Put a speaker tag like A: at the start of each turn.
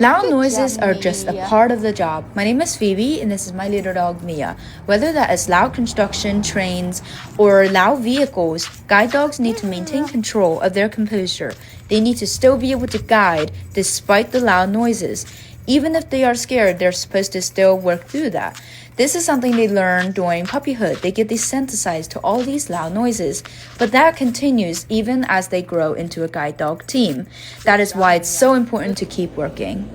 A: Loud
B: Good
A: noises
B: job,
A: are just a
B: Mia.
A: part of the job. My name is Phoebe, and this is my little dog Mia. Whether that is loud construction, trains, or loud vehicles, guide dogs need to maintain control of their composure. They need to still be able to guide despite the loud noises. Even if they are scared, they're supposed to still work through that. This is something they learn during puppyhood. They get desensitized to all these loud noises, but that continues even as they grow into a guide dog team. That is why it's so important to keep working.